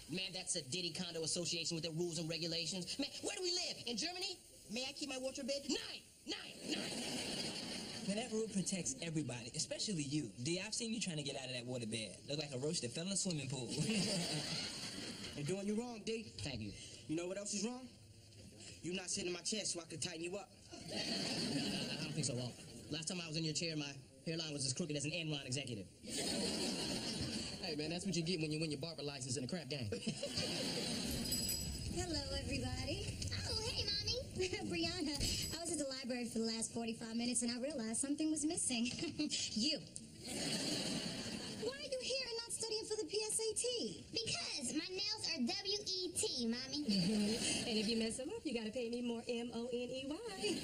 Man, that's a Diddy condo association with their rules and regulations. Man, where do we live? In Germany? May I keep my wardrobe bed? Nine! Man, that rule protects everybody, especially you. D, I've seen you trying to get out of that water bed. Look like a roach that fell in a swimming pool. They're doing you wrong, D. Thank you. You know what else is wrong? You not sitting in my chair so I could tighten you up. I don't think so, Walt. Last time I was in your chair, my hairline was as crooked as an Enron executive. Hey, man, that's what you get when you win your barber license in a crap game. Hello, everybody. Oh, hey, Mommy. Brianna, I was at the library for the last 45 minutes, and I realized something was missing. You. Why are you here and not studying for the PSAT? Because my nails are W-E-T, Mommy. And if you mess them up, you gotta pay me more M-O-N-E-Y.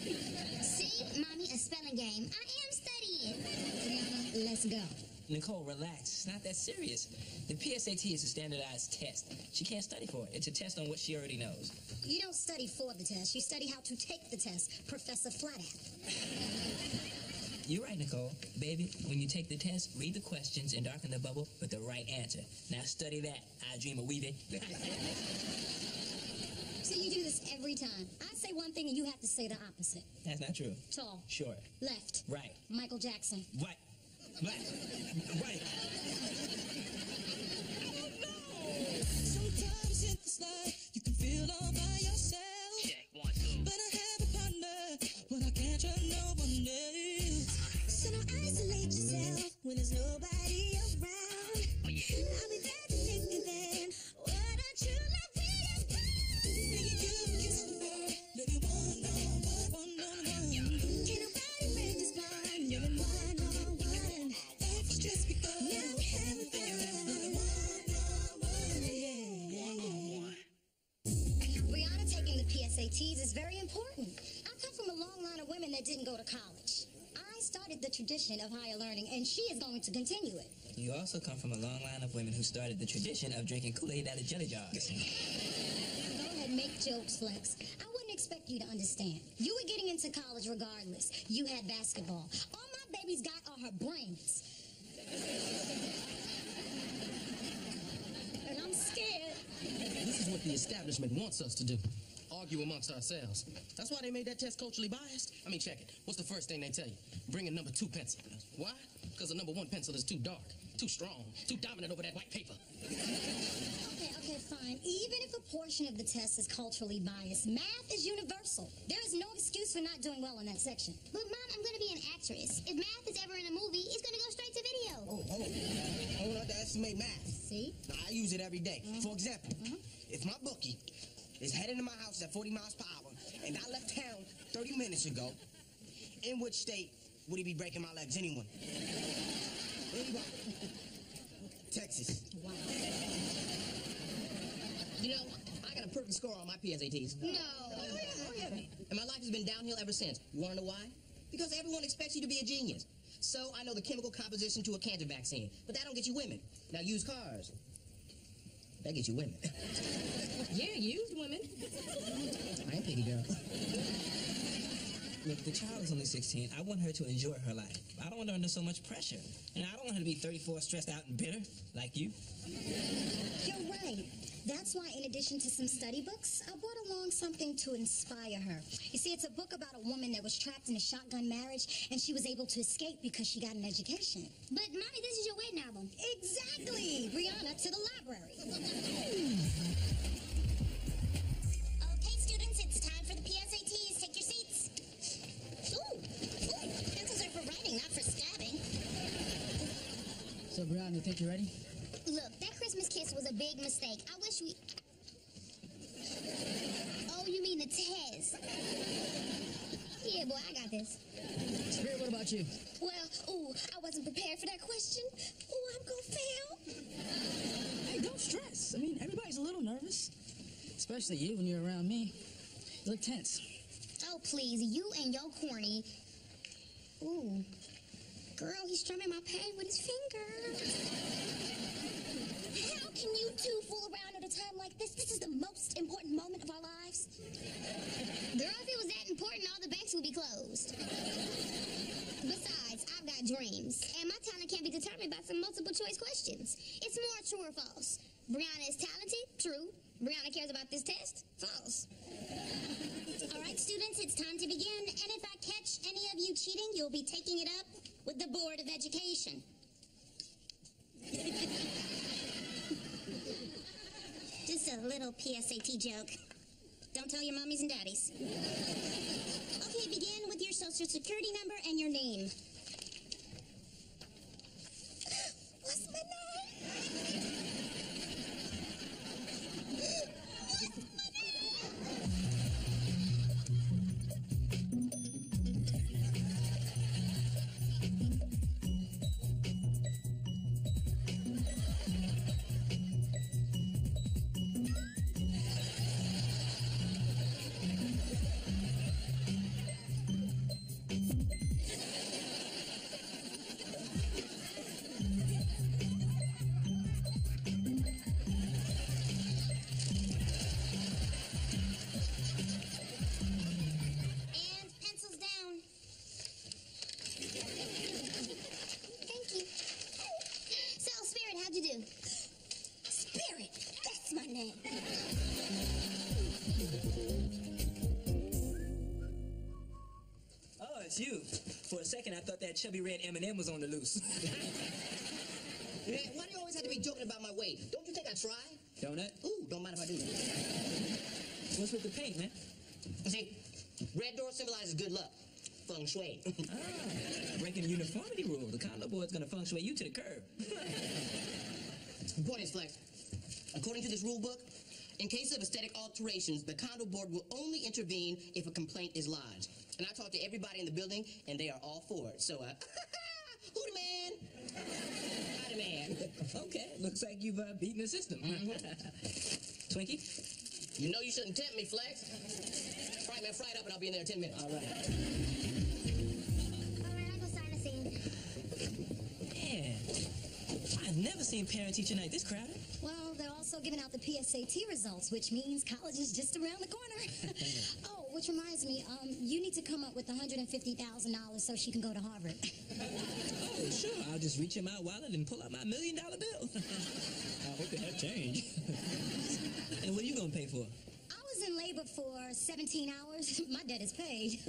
See, Mommy, a spelling game. I am studying. Brianna, let's go. Nicole, relax. It's not that serious. The PSAT is a standardized test. She can't study for it. It's a test on what she already knows. You don't study for the test. You study how to take the test, Professor Flathead. You're right, Nicole. Baby, when you take the test, read the questions and darken the bubble with the right answer. Now study that. I dream of weaving. So you do this every time. I say one thing and you have to say the opposite. That's not true. Tall. Short. Left. Right. Michael Jackson. Right. Right. Right. Sometimes in this life, you can feel all by yourself. Check, 1, 2. But I have a partner, but I can't trust no one else. So don't isolate yourself when there's nobody around. Oh, yeah. I'll be there to take you then. What a true love will you find? Making you kiss the world, baby, one on one. Can't nobody break this bond, living one on one. It's just because now we have a living one on one, yeah. Brianna, taking the PSATs is very important. I come from a long line of women that didn't go to college. I started the tradition of higher learning, and she is going to continue it. You also come from a long line of women who started the tradition of drinking Kool-Aid out of jelly jars. Go ahead, make jokes, Flex. I wouldn't expect you to understand. You were getting into college regardless. You had basketball. All my baby's got are her brains. And I'm scared. This is what the establishment wants us to do. Argue amongst ourselves. That's why they made that test culturally biased. I mean, check it. What's the first thing they tell you? Bring a number 2 pencil. Why? Because the number 1 pencil is too dark, too strong, too dominant over that white paper. Okay, fine. Even if a portion of the test is culturally biased, math is universal. There is no excuse for not doing well in that section. But, Mom, I'm going to be an actress. If math is ever in a movie, it's going to go straight to video. I don't underestimate math. See? Now, I use it every day. For example, if my bookie is heading to my house at 40 miles per hour, and I left town 30 minutes ago, in which state would he be breaking my legs? Anyone? Anybody? Texas. Wow. You know, I got a perfect score on my PSATs. No. Oh, yeah. And my life has been downhill ever since. You want to know why? Because everyone expects you to be a genius. So I know the chemical composition to a cancer vaccine, but that don't get you women. Now use cars. That gets you women. Yeah, used women. I ain't picky, girl. Look, the child is only 16. I want her to enjoy her life. I don't want her under so much pressure. And I don't want her to be 34, stressed out and bitter, like you. You're right. That's why, in addition to some study books, I brought along something to inspire her. You see, it's a book about a woman that was trapped in a shotgun marriage, and she was able to escape because she got an education. But, Mommy, this is your wedding album. Exactly! Brianna, to the library. Okay, students, it's time for the PSATs. Take your seats. Ooh, pencils are for writing, not for stabbing. So, Brianna, you think you're ready? Look, that Christmas kiss was a big mistake. I wish we... Oh, you mean the test? Yeah, boy, I got this. Spirit, what about you? Well, I wasn't prepared for that question. I'm gonna fail. Hey, don't stress. I mean, everybody's a little nervous. Especially you when you're around me. You look tense. Oh, please, you and your corny... Ooh. Girl, he's strumming my pain with his finger. How can you two fool around at a time like this? This is the most important moment of our lives. Girl, if it was that important, all the banks would be closed. Besides, I've got dreams, and my talent can't be determined by some multiple choice questions. It's more true or false. Brianna is talented? True. Brianna cares about this test? False. All right, students, it's time to begin. And if I catch any of you cheating, you'll be taking it up with the Board of Education. Just a little PSAT joke. Don't tell your mommies and daddies. Okay, begin with your social security number and your name. What's my name? it's you. For a second, I thought that chubby red M&M was on the loose. Man, why do you always have to be joking about my weight? Don't you think I try? Donut? Ooh, don't mind if I do. What's with the paint, man? See, red door symbolizes good luck. Feng shui. Breaking the uniformity rule. The condo board's gonna feng shui you to the curb. The point is, Flex, according to this rule book, in case of aesthetic alterations, the condo board will only intervene if a complaint is lodged. And I talked to everybody in the building, and they are all for it. So, who the man? I the man. Okay, looks like you've beaten the system. Twinkie? You know you shouldn't tempt me, Flex. All right, man, fry it up, and I'll be in there in 10 minutes. All right. All right, I'll go sign a scene. Man, I've never seen parent-teacher night this crowded. Well, they're also giving out the PSAT results, which means college is just around the corner. Oh, which reminds me, you need to come up with $150,000 so she can go to Harvard. Oh, sure. I'll just reach in my wallet and pull out my $1 million bill. I hope it had change. And what are you going to pay for? I was in labor for 17 hours. My debt is paid.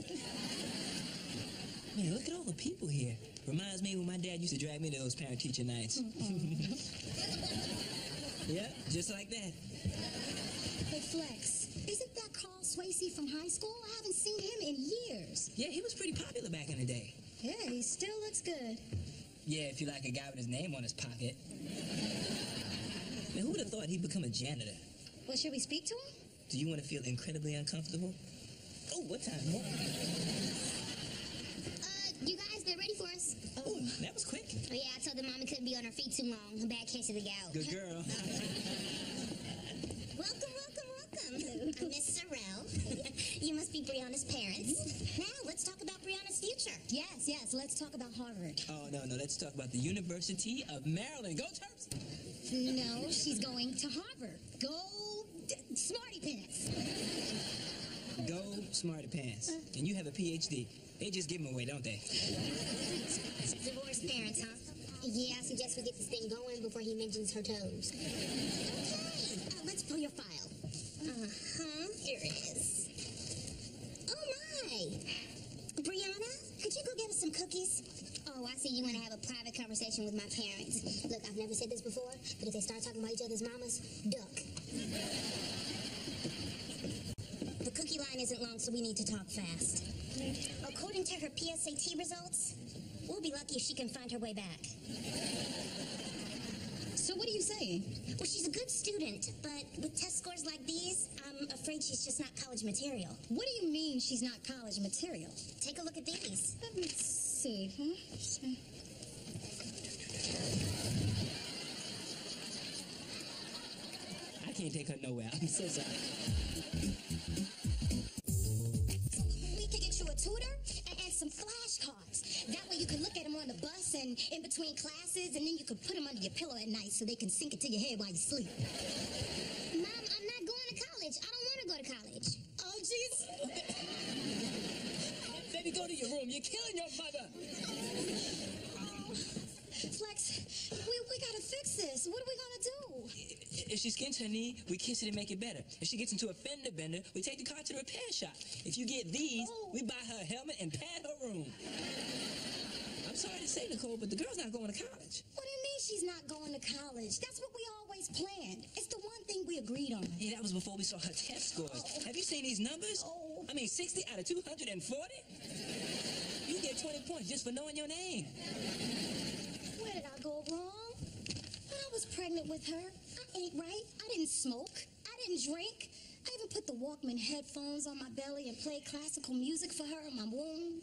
Man, look at all the people here. Reminds me when my dad used to drag me to those parent-teacher nights. Yeah, just like that. Hey, Flex, isn't that Carl Swayze from high school? I haven't seen him in years. Yeah, he was pretty popular back in the day. Yeah, he still looks good. Yeah, if you like a guy with his name on his pocket. Man, who would have thought he'd become a janitor? Well, should we speak to him? Do you want to feel incredibly uncomfortable? Oh, what time? What? You guys, they're ready for us. Oh, that was quick. Oh, yeah, I told them Mama couldn't be on her feet too long. A bad case of the gout. Good girl. Welcome. I'm Miss Sorrell. You must be Brianna's parents. Now, let's talk about Brianna's future. Yes, let's talk about Harvard. Oh, no, let's talk about the University of Maryland. Go Terps! No, she's going to Harvard. Go Smarty Pants. Go Smarty Pants. And you have a PhD. They just give them away, don't they? Divorced parents, huh? Yeah, I suggest we get this thing going before he mentions her toes. Okay, let's pull your file. Here it is. Oh, my. Brianna, could you go get us some cookies? Oh, I see you want to have a private conversation with my parents. Look, I've never said this before, but if they start talking about each other's mamas, duck. The cookie line isn't long, so we need to talk fast. According to her PSAT results, we'll be lucky if she can find her way back. So what are you saying? Well, she's a good student, but with test scores like these, I'm afraid she's just not college material. What do you mean she's not college material? Take a look at these. Let me see. I can't take her nowhere. I'm so sorry. We could get you a tutor and some flashcards. That way you can look at them on the bus and in between classes, and then you can put them under your pillow at night so they can sink into your head while you sleep. Mom, I'm not going to college. I don't want to go to college. Oh, jeez. Baby, go to your room. You're killing your mother. Flex, we gotta fix this. What are we gonna do? If she skins her knee, we kiss it and make it better. If she gets into a fender bender, we take the car to the repair shop. If you get these, we buy her a helmet and pad her room. I'm sorry to say, Nicole, but the girl's not going to college. What do you mean she's not going to college? That's what we always planned. It's the one thing we agreed on. Yeah, that was before we saw her test scores. Have you seen these numbers? I mean, 60 out of 240? You get 20 points just for knowing your name. Where did I go wrong? When I was pregnant with her, I ate right. I didn't smoke. I didn't drink. I even put the Walkman headphones on my belly and played classical music for her in my womb.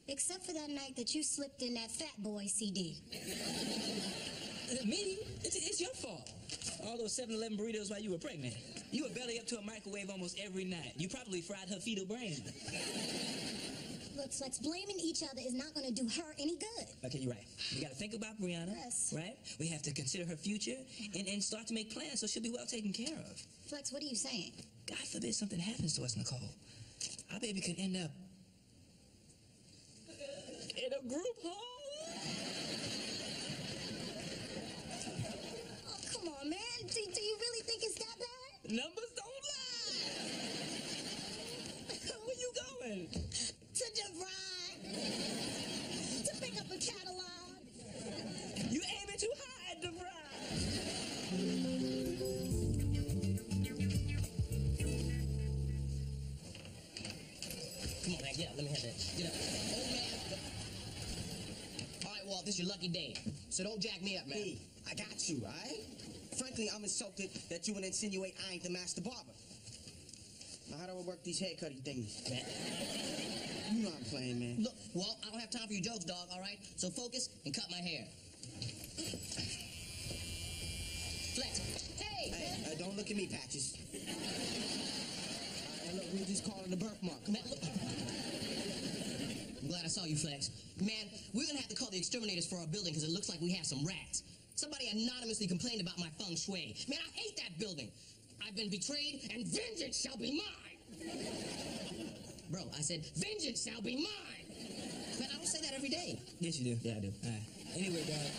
Except for that night that you slipped in that Fat Boy CD. Me? It's your fault. All those 7-Eleven burritos while you were pregnant. You were belly up to a microwave almost every night. You probably fried her fetal brain. Look, Flex, blaming each other is not going to do her any good. Okay, you're right. We got to think about Brianna. Yes. Right? We have to consider her future and start to make plans so she'll be well taken care of. Flex, what are you saying? God forbid something happens to us, Nicole. Our baby could end up in a group home. Oh, come on, man. Do you really think it's that bad? Numbers don't lie. Where you going? To DeVry. To pick up a catalog. You aiming too high at DeVry. Come on, man, get up. Let me have that. Get up. Old man. All right, Walt, this is your lucky day. So don't jack me up, man. Hey, I got you, all right? Frankly, I'm insulted that you would insinuate I ain't the master barber. Now, how do I work these haircutty things, man? You know I'm playing, man. Look, Walt, I don't have time for your jokes, dog, all right? So focus and cut my hair. Flex. Hey! Hey, don't look at me, Patches. Look, we just call it a birthmark. Man, look. I'm glad I saw you, Flex. Man, we're gonna have to call the exterminators for our building because it looks like we have some rats. Somebody anonymously complained about my feng shui. Man, I hate that building. I've been betrayed, and vengeance shall be mine. Bro, I said, vengeance shall be mine. Man, I don't say that every day. Yes, you do. Yeah, I do. All right. Anyway, dog,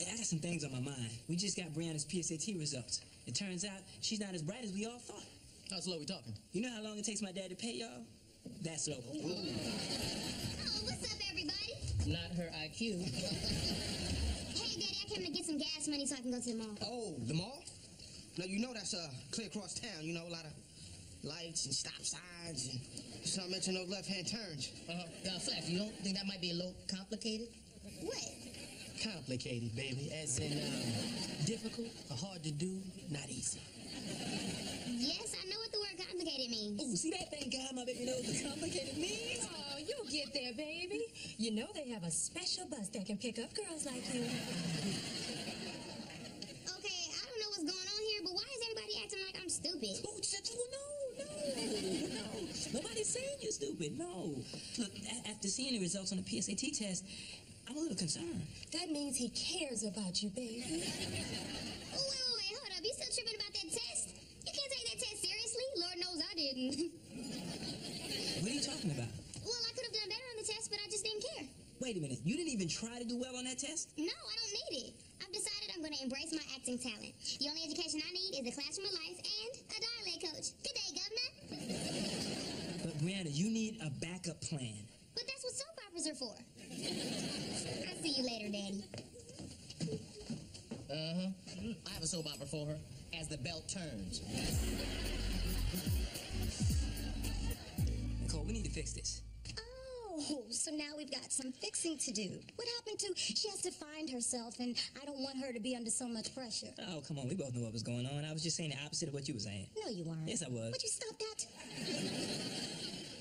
I got some things on my mind. We just got Brianna's PSAT results. It turns out she's not as bright as we all thought. How slow we talking? You know how long it takes my dad to pay y'all? That slow. Oh, what's up, everybody? Not her IQ. Hey, Daddy, I came to get some gas money so I can go to the mall. Oh, the mall? Now, you know that's clear across town. You know, a lot of lights and stop signs and just not mention those left-hand turns. Flex, you don't think that might be a little complicated? What? Complicated, baby. As in, difficult, hard to do, not easy. Yes, I know what the word complicated means. Oh, see that? Thank God my baby knows what complicated means. Oh, you'll get there, baby. You know they have a special bus that can pick up girls like you. Okay, I don't know what's going on here, but why is everybody acting like I'm stupid? Oh, no. Nobody's saying you're stupid. No. Look, after seeing the results on the PSAT test, I'm a little concerned. That means he cares about you, baby. Oh, wait, hold up. You still tripping about that test? You can't take that test seriously. Lord knows I didn't. What are you talking about? Well, I could have done better on the test, but I just didn't care. Wait a minute. You didn't even try to do well on that test? No, I don't need it. I've decided I'm going to embrace my acting talent. The only education I need is a classroom of life and a dialect coach. Good day, Governor. But, Brianna, you need a backup plan. But that's what soap operas are for. I'll see you later, Daddy. I have a soap opera for her, As the Belt Turns. Nicole, we need to fix this. Oh, so now we've got some fixing to do. What happened to she has to find herself, and I don't want her to be under so much pressure. Oh, come on. We both knew what was going on. I was just saying the opposite of what you were saying. No, you weren't. Yes, I was. Would you stop that?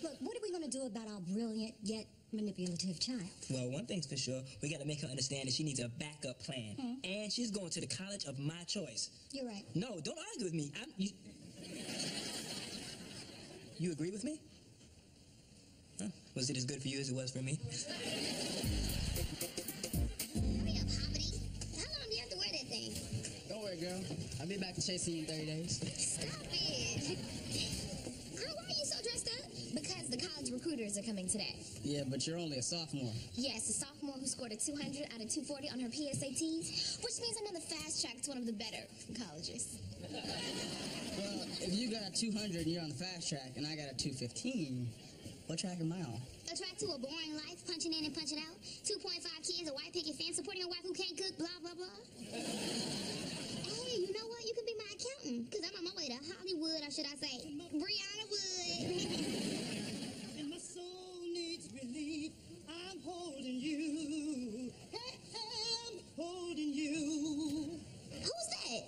Look, what are we going to do about our brilliant yet manipulative child? Well, one thing's for sure. We got to make her understand that she needs a backup plan. And she's going to the college of my choice. You're right. No, don't argue with me. You agree with me? Huh? Was it as good for you as it was for me? Hurry up, Hoppity. How long do you have to wear that thing? Don't worry, girl. I'll be back to chasing you in 30 days. Stop it. Why are you so dressed up? Because the college recruiters are coming today. Yeah, but you're only a sophomore. Yes, a sophomore who scored a 200 out of 240 on her PSATs, which means another fast track's one of the better colleges. Well, if you got a 200 and you're on the fast track, and I got a 215, what track am I on? A track to a boring life, punching in and punching out. 2.5 kids, a white picket fence, supporting a wife who can't cook, blah, blah, blah. Hey, you know what? You can be my accountant, because I'm on my way to Hollywood, or should I say, Brianna Wood. And my soul needs relief. I'm holding you. Hey, I'm holding you. Who's that?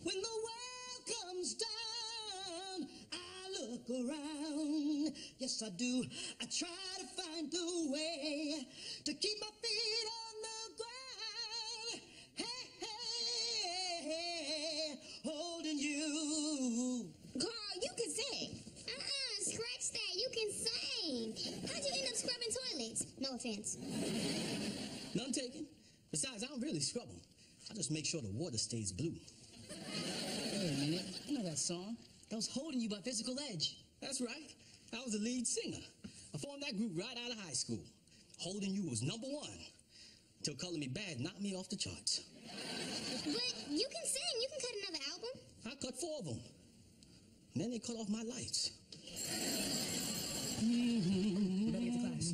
When the world comes down, I look around. Yes, I do. I try to find a way to keep my feet on the ground. Hey, hey, hey, holding you. Carl, you can sing. Scratch that. You can sing. How'd you end up scrubbing toilets? No offense. None taken. Besides, I don't really scrub them. I just make sure the water stays blue. Wait a minute. You know that song? That was Holding You by Physical Edge. That's right. I was the lead singer. I formed that group right out of high school. Holding You was #1. Until Color Me Bad knocked me off the charts. But you can sing. You can cut another album. I cut 4 of them. And then they cut off my lights. You better get to class.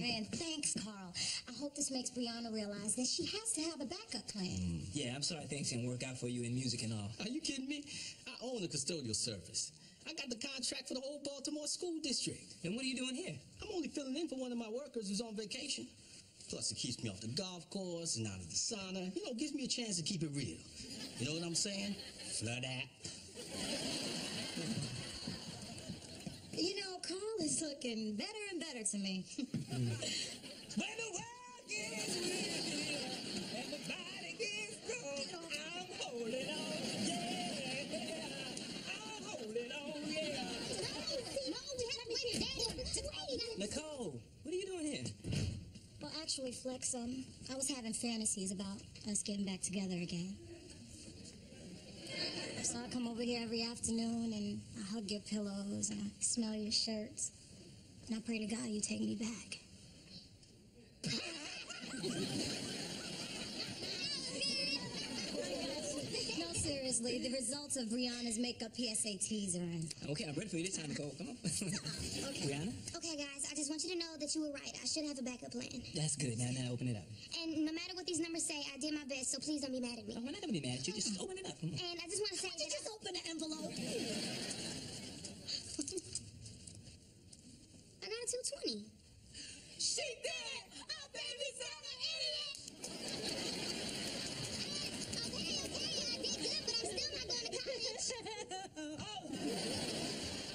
Man, thanks, Carl. I hope this makes Brianna realize that she has to have a backup plan. Yeah, I'm sorry things didn't work out for you in music and all. Are you kidding me? I own a custodial service. I got the contract for the whole Baltimore school district. Then what are you doing here? I'm only filling in for one of my workers who's on vacation. Plus, it keeps me off the golf course and out of the sauna. You know, gives me a chance to keep it real. You know what I'm saying? Flood that. You know, Carl is looking better and better to me. When the world gets real and the body gets strong, I'm holding on, yeah. I'm holding on, yeah. No, we have to wait. Wait. Nicole, what are you doing here? Well, actually, Flex, I was having fantasies about us getting back together again. So I come over here every afternoon and I hug your pillows and I smell your shirts. And I pray to God you take me back. No, seriously, the results of Brianna's makeup PSATs are in. Okay, I'm ready for you this time, Nicole. Come on. Okay. Brianna? Okay, guys, I just want you to know that you were right. I should have a backup plan. That's good. Now open it up. And no matter what these numbers say, I did my best, so please don't be mad at me. Oh, we're not going to be mad at you. Just open it up. And I just want to say that Just open the envelope. I got a 220. She did. Oh, baby, son of idiot. Okay, I did good, but I'm still not going to college. Oh!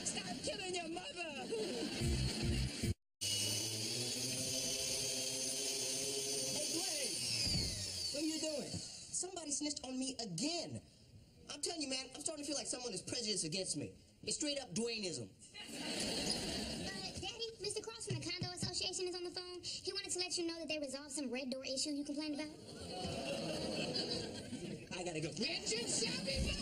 Stop killing your mother! Hey, Dwayne! What are you doing? Somebody snitched on me again. I'm telling you, man, I'm starting to feel like someone is prejudiced against me. It's straight up Dwayneism. Daddy, Mr. Cross from the Condo Association is on the phone. He wanted to let you know that they resolved some red door issue you complained about. I gotta go. Vengeance shall be mine.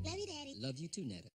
Love you, Daddy. Love you too, Netta.